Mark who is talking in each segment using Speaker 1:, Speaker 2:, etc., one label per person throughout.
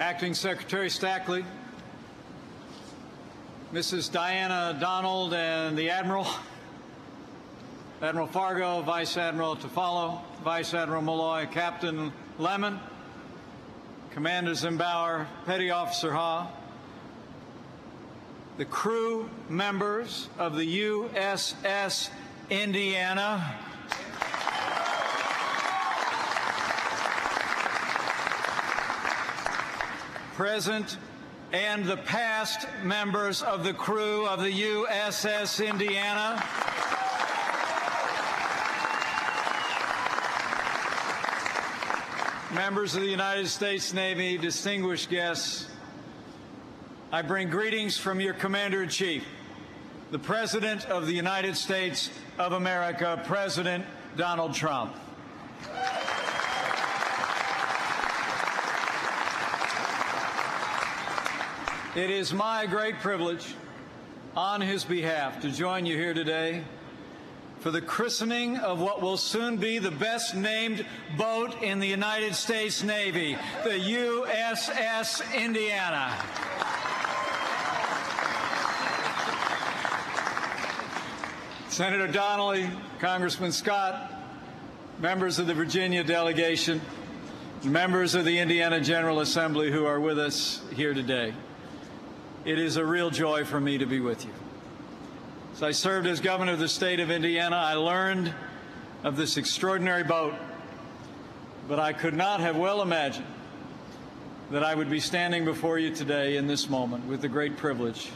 Speaker 1: Acting Secretary Stackley, Mrs. Diana Donald and the Admiral, Admiral Fargo, Vice Admiral Tafalo, Vice Admiral Malloy, Captain Lemon, Commander Zimbauer, Petty Officer Ha, the crew members of the USS Indiana, present and the past members of the crew of the USS Indiana, members of the United States Navy, distinguished guests, I bring greetings from your Commander-in-Chief, the President of the United States of America, President Donald Trump. It is my great privilege, on his behalf, to join you here today for the christening of what will soon be the best-named boat in the United States Navy, the USS Indiana. Senator Donnelly, Congressman Scott, members of the Virginia delegation, members of the Indiana General Assembly who are with us here today. It is a real joy for me to be with you. As I served as governor of the state of Indiana, I learned of this extraordinary boat, but I could not have well imagined that I would be standing before you today in this moment with the great privilege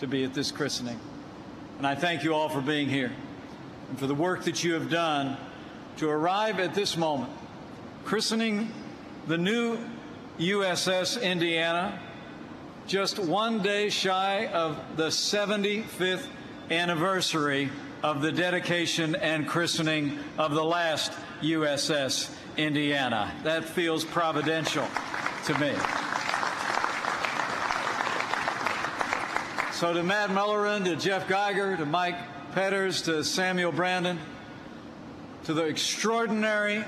Speaker 1: to be at this christening. And I thank you all for being here and for the work that you have done to arrive at this moment, christening the new USS Indiana, just one day shy of the 75th anniversary of the dedication and christening of the last USS Indiana. That feels providential to me. So to Matt Mullerin, to Jeff Geiger, to Mike Petters, to Samuel Brandon, to the extraordinary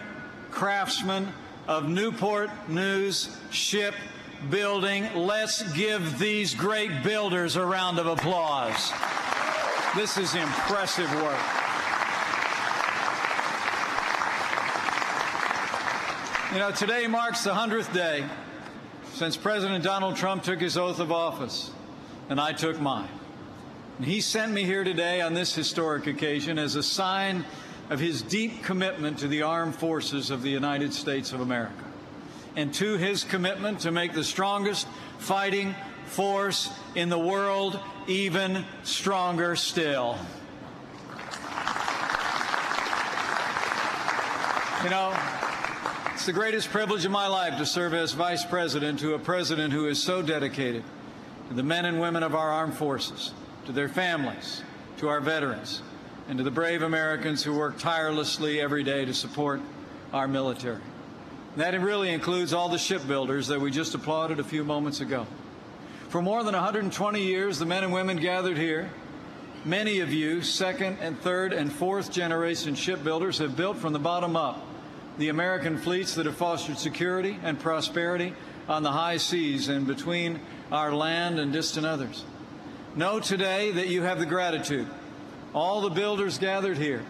Speaker 1: craftsmen of Newport News Shipbuilding, let's give these great builders a round of applause. This is impressive work. You know, today marks the 100th day since President Donald Trump took his oath of office, and I took mine. And he sent me here today on this historic occasion as a sign of his deep commitment to the armed forces of the United States of America, and to his commitment to make the strongest fighting force in the world even stronger still. You know, it's the greatest privilege of my life to serve as Vice President to a president who is so dedicated to the men and women of our armed forces, to their families, to our veterans, and to the brave Americans who work tirelessly every day to support our military. And that really includes all the shipbuilders that we just applauded a few moments ago. For more than 120 years, the men and women gathered here, many of you second and third and fourth generation shipbuilders, have built from the bottom up the American fleets that have fostered security and prosperity on the high seas and between our land and distant others. Know today that you have the gratitude, all the builders gathered here,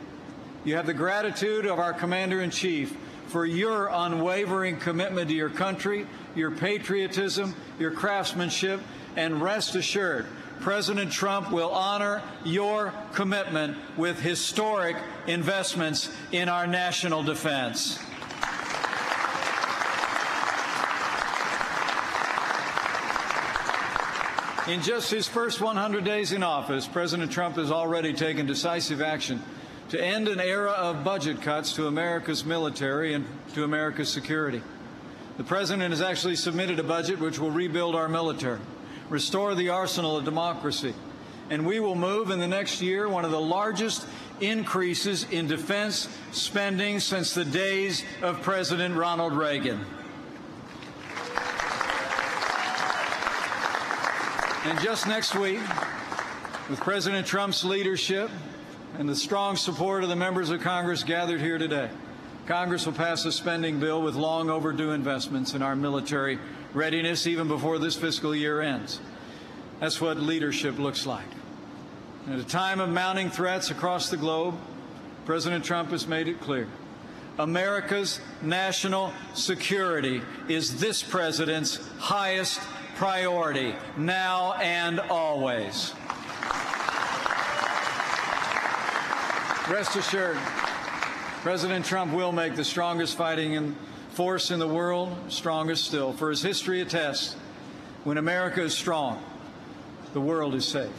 Speaker 1: you have the gratitude of our Commander-in-Chief for your unwavering commitment to your country, your patriotism, your craftsmanship, and rest assured, President Trump will honor your commitment with historic investments in our national defense. In just his first 100 days in office, President Trump has already taken decisive action to end an era of budget cuts to America's military and to America's security. The President has actually submitted a budget which will rebuild our military, restore the arsenal of democracy, and we will move in the next year one of the largest increases in defense spending since the days of President Ronald Reagan. And just next week, with President Trump's leadership and the strong support of the members of Congress gathered here today, Congress will pass a spending bill with long overdue investments in our military readiness even before this fiscal year ends. That's what leadership looks like. At a time of mounting threats across the globe, President Trump has made it clear. America's national security is this president's highest priority, now and always. Rest assured, President Trump will make the strongest fighting force in the world strongest still. For as history attests, when America is strong, the world is safe.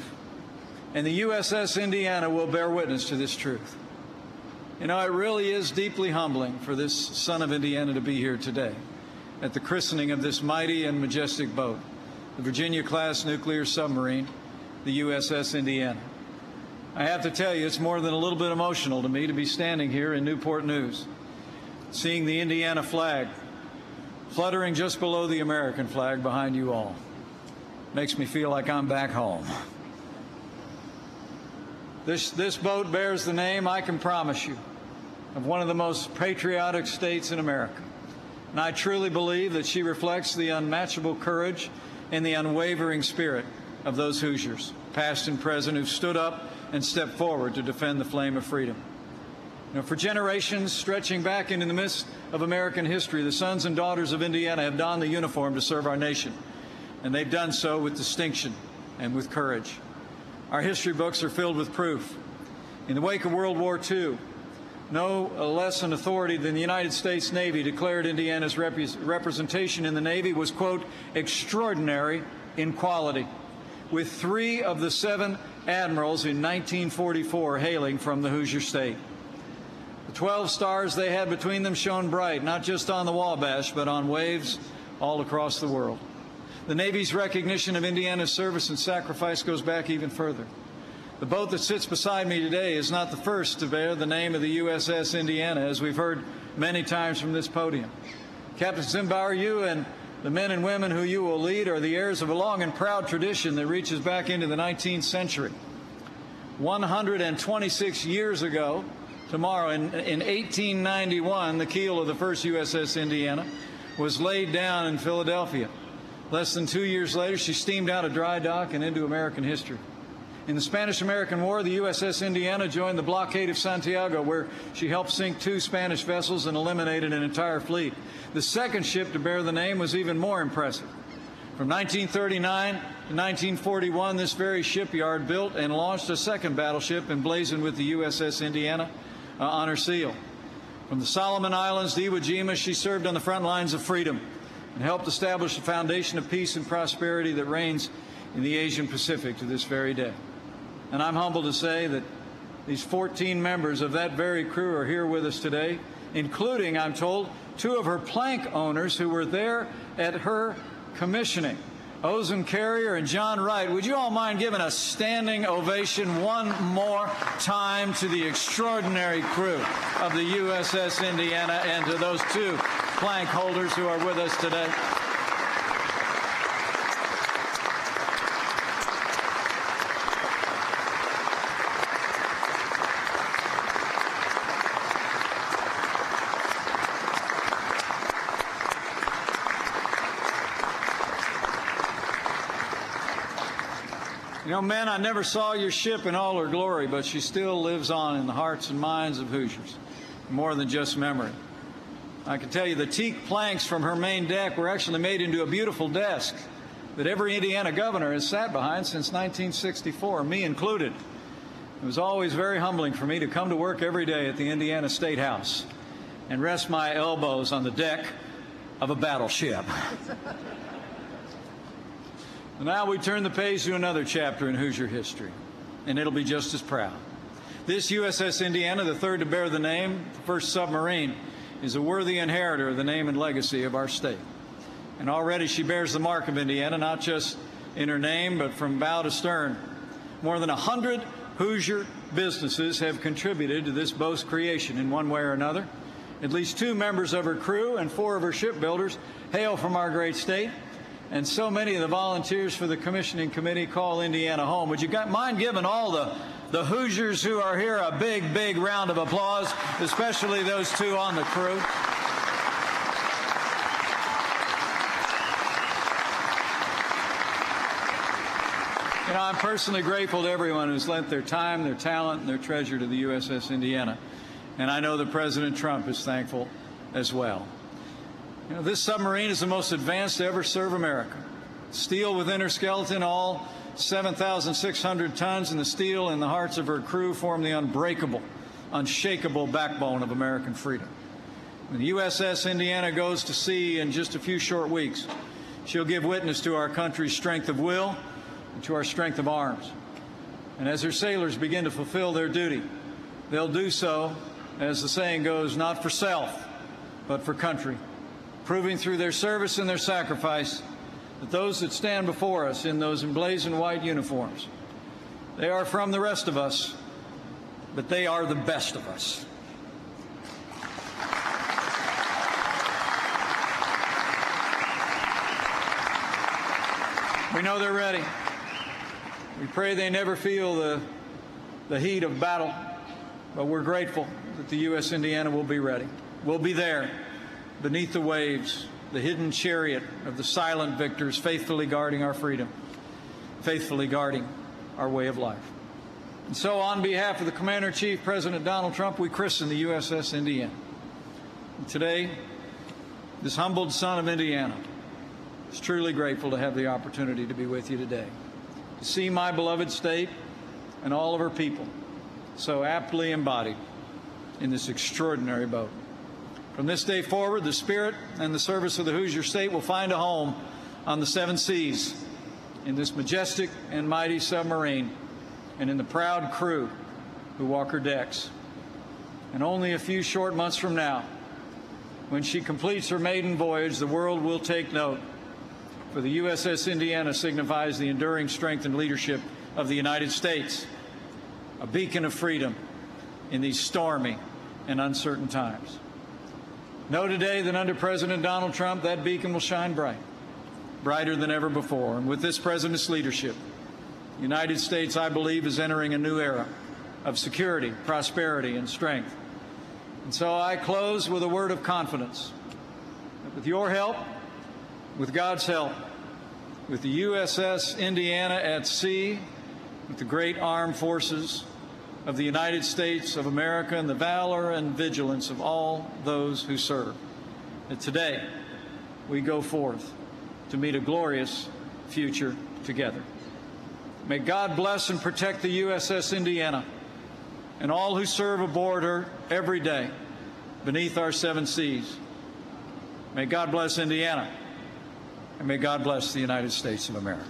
Speaker 1: And the USS Indiana will bear witness to this truth. You know, it really is deeply humbling for this son of Indiana to be here today at the christening of this mighty and majestic boat, the Virginia-class nuclear submarine, the USS Indiana. I have to tell you, it's more than a little bit emotional to me to be standing here in Newport News, seeing the Indiana flag fluttering just below the American flag behind you all. Makes me feel like I'm back home. This boat bears the name, I can promise you, of one of the most patriotic states in America. And I truly believe that she reflects the unmatchable courage and the unwavering spirit of those Hoosiers, past and present, who've stood up and stepped forward to defend the flame of freedom. You know, for generations stretching back into the midst of American history, the sons and daughters of Indiana have donned the uniform to serve our nation, and they've done so with distinction and with courage. Our history books are filled with proof. In the wake of World War II, no less an authority than the United States Navy declared Indiana's representation in the Navy was, quote, extraordinary in quality, with 3 of the 7 admirals in 1944 hailing from the Hoosier State. The 12 stars they had between them shone bright, not just on the Wabash, but on waves all across the world. The Navy's recognition of Indiana's service and sacrifice goes back even further. The boat that sits beside me today is not the first to bear the name of the USS Indiana, as we've heard many times from this podium. Captain Zimbauer, you and the men and women who you will lead are the heirs of a long and proud tradition that reaches back into the 19th century. 126 years ago, tomorrow, in 1891, the keel of the first USS Indiana was laid down in Philadelphia. Less than 2 years later, she steamed out of dry dock and into American history. In the Spanish-American War, the USS Indiana joined the blockade of Santiago, where she helped sink 2 Spanish vessels and eliminated an entire fleet. The second ship to bear the name was even more impressive. From 1939 to 1941, this very shipyard built and launched a second battleship emblazoned with the USS Indiana on her seal. From the Solomon Islands to Iwo Jima, she served on the front lines of freedom and helped establish the foundation of peace and prosperity that reigns in the Asian Pacific to this very day. And I'm humbled to say that these 14 members of that very crew are here with us today, including, I'm told, 2 of her plank owners who were there at her commissioning, Ozen Carrier and John Wright. Would you all mind giving a standing ovation one more time to the extraordinary crew of the USS Indiana and to those 2 plank holders who are with us today? You know, men, I never saw your ship in all her glory, but she still lives on in the hearts and minds of Hoosiers, more than just memory. I can tell you the teak planks from her main deck were actually made into a beautiful desk that every Indiana governor has sat behind since 1964, me included. It was always very humbling for me to come to work every day at the Indiana State House and rest my elbows on the deck of a battleship. Now we turn the page to another chapter in Hoosier history, and it'll be just as proud. This USS Indiana, the third to bear the name, the first submarine, is a worthy inheritor of the name and legacy of our state. And already she bears the mark of Indiana, not just in her name, but from bow to stern. More than 100 Hoosier businesses have contributed to this boat's creation in one way or another. At least 2 members of her crew and 4 of her shipbuilders hail from our great state. And so many of the volunteers for the commissioning committee call Indiana home. Would you mind giving all the Hoosiers who are here a big, big round of applause, especially those 2 on the crew? I'm personally grateful to everyone who's lent their time, their talent, and their treasure to the USS Indiana. And I know that President Trump is thankful as well. This submarine is the most advanced to ever serve America. Steel within her skeleton, all 7,600 tons, and the steel in the hearts of her crew form the unbreakable, unshakable backbone of American freedom. When the USS Indiana goes to sea in just a few short weeks, she'll give witness to our country's strength of will and to our strength of arms. And as her sailors begin to fulfill their duty, they'll do so, as the saying goes, not for self, but for country, proving through their service and their sacrifice that those that stand before us in those emblazoned white uniforms, they are from the rest of us, but they are the best of us. We know they're ready. We pray they never feel the heat of battle, but we're grateful that the U.S. Indiana will be ready. We'll be there beneath the waves, the hidden chariot of the silent victors, faithfully guarding our freedom, faithfully guarding our way of life. And so on behalf of the Commander-in-Chief, President Donald Trump, we christen the USS Indiana. And today, this humbled son of Indiana is truly grateful to have the opportunity to be with you today, to see my beloved state and all of her people so aptly embodied in this extraordinary boat. From this day forward, the spirit and the service of the Hoosier State will find a home on the seven seas, in this majestic and mighty submarine, and in the proud crew who walk her decks. And only a few short months from now, when she completes her maiden voyage, the world will take note. For the USS Indiana signifies the enduring strength and leadership of the United States, a beacon of freedom in these stormy and uncertain times. Know today that under President Donald Trump, that beacon will shine bright, brighter than ever before. And with this president's leadership, the United States, I believe, is entering a new era of security, prosperity, and strength. And so I close with a word of confidence that with your help, with God's help, with the USS Indiana at sea, with the great armed forces of the United States of America and the valor and vigilance of all those who serve, that today we go forth to meet a glorious future together. May God bless and protect the USS Indiana and all who serve aboard her every day beneath our seven seas. May God bless Indiana. And may God bless the United States of America.